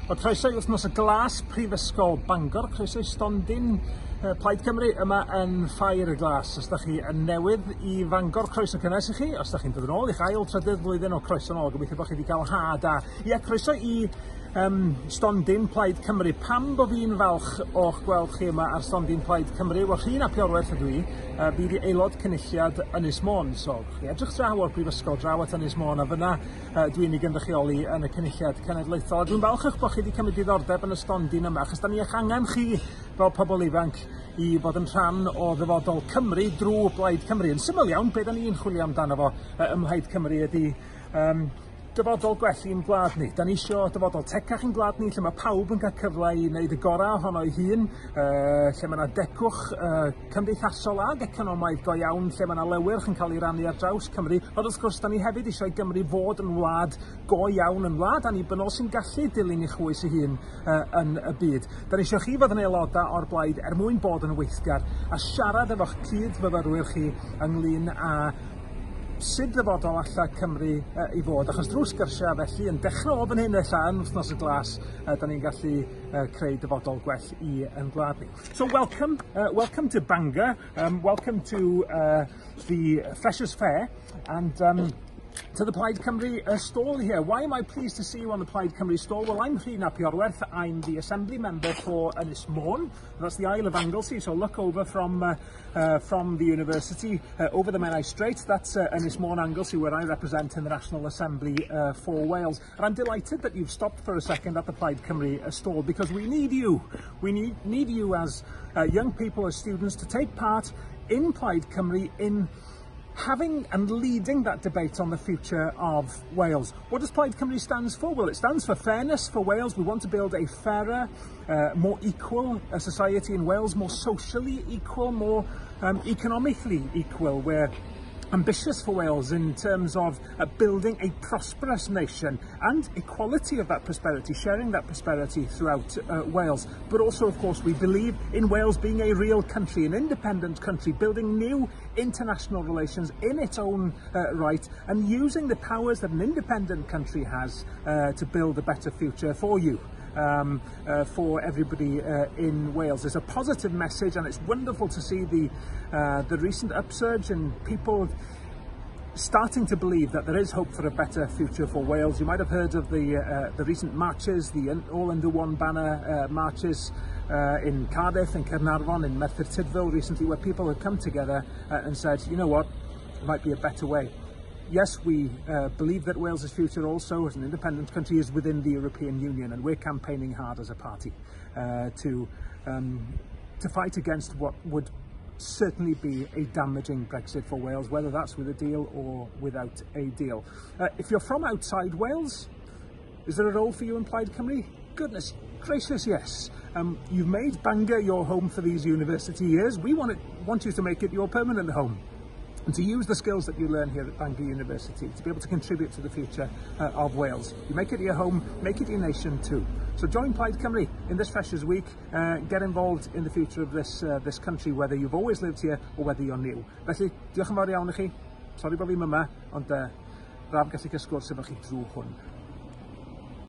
O croeso i wythnos y glas Prifysgol Bangor, croeso i stondin Plaid Cymru yma yn Ffair y Glas. Os da chi yn newydd i Fangor, croeso cynnes i chi. Os da chi'n dod yn ôl i'ch ail trydydd flwyddyn o croeso nôl, gobeithio bod chi wedi cael had a... Ie, croeso i stondin Plaid Cymru. Pam bo fi'n falch o'ch gweld chi yma ar stondin Plaid Cymru? Wel, Rhun ap Iorwerth ydw i, bydd i aelod cynulliad Ynys Môn. So, chi edrych draw o'r Prifysgol, draw at Ynys Môn, a fyna dwi'n ei gynrychioli yn y cynulliad cenedlaethol. Dwi'n falch eich bod chi wedi cymryd diddordeb yn y stondin yma, achos da ni eich angen chi fel pobl ifanc i fod yn rhan o ddyfodol Cymru drwy Blaid Cymru. Yn syml iawn, be da ni'n chwilio amdano fo ym Mhlaid Cymru ydy dyfodol gwell i'n gwlad ni. Da ni isio dyfodol tecach i'n gwlad ni, lle mae pawb yn cael cyfle i wneud y gorau ohono ei hun, lle mae yna decwch cymdeithasol ag economaidd go iawn, lle mae yna lewyrch yn cael ei rannu ar draws Cymru. Ond wrth gwrs, da ni hefyd eisiau Gymru fod yn wlad go iawn, yn wlad annibynnol sy'n gallu dilyn ei chwys ei hun yn y byd. Da ni eisiau chi fod yn aelodau o'r blaid mwyn bod yn weithgar a siarad efo'ch cyd-fyfyrwyr chi ynglyn â sut ddyfodol alla Cymru i fod, achos drwy sgyrsiau felly yn dechrau o fan hyn allan wythnos y glas, da ni'n gallu creu dyfodol gwell i yn gwlad ni. So welcome to Bangor, welcome to the Freshers Fair, and to the Plaid Cymru stall here. Why am I pleased to see you on the Plaid Cymru stall? Well, I'm Rhun ap Iorwerth. I'm the Assembly Member for Ynys Môn. That's the Isle of Anglesey, so look over from the university over the Menai Strait. That's Ynys Môn, Anglesey, where I represent in the National Assembly for Wales. And I'm delighted that you've stopped for a second at the Plaid Cymru stall, because we need you. We need you as young people, as students, to take part in Plaid Cymru, in having and leading that debate on the future of Wales. What does Plaid Cymru stand for? Well, it stands for fairness for Wales. We want to build a fairer, more equal society in Wales, more socially equal, more economically equal. We're ambitious for Wales in terms of building a prosperous nation and equality of that prosperity, sharing that prosperity throughout Wales. But also, of course, we believe in Wales being a real country, an independent country, building new international relations in its own right, and using the powers that an independent country has to build a better future for you. For everybody in Wales. There's a positive message, and it's wonderful to see the recent upsurge in people starting to believe that there is hope for a better future for Wales. You might have heard of the recent marches, the All Under One Banner marches in Cardiff, in Caernarfon, in Merthyr Tydfil recently, where people have come together and said, you know what, there might be a better way. Yes, we believe that Wales's future also as an independent country is within the European Union, and we're campaigning hard as a party to fight against what would certainly be a damaging Brexit for Wales, whether that's with a deal or without a deal. If you're from outside Wales, is there a role for you in Plaid Cymru? Goodness gracious, yes. You've made Bangor your home for these university years. We want you to make it your permanent home, and to use the skills that you learn here at Bangor University to be able to contribute to the future of Wales. You make it your home, make it your nation too. So join Plaid Cymru in this Freshers Week, get involved in the future of this country, whether you've always lived here or whether you're new. Felly, diolch yn fawr iawn i chi. Sori bod fi'n yma, ond braf gallu cysgwrs efo chi drwy hwn.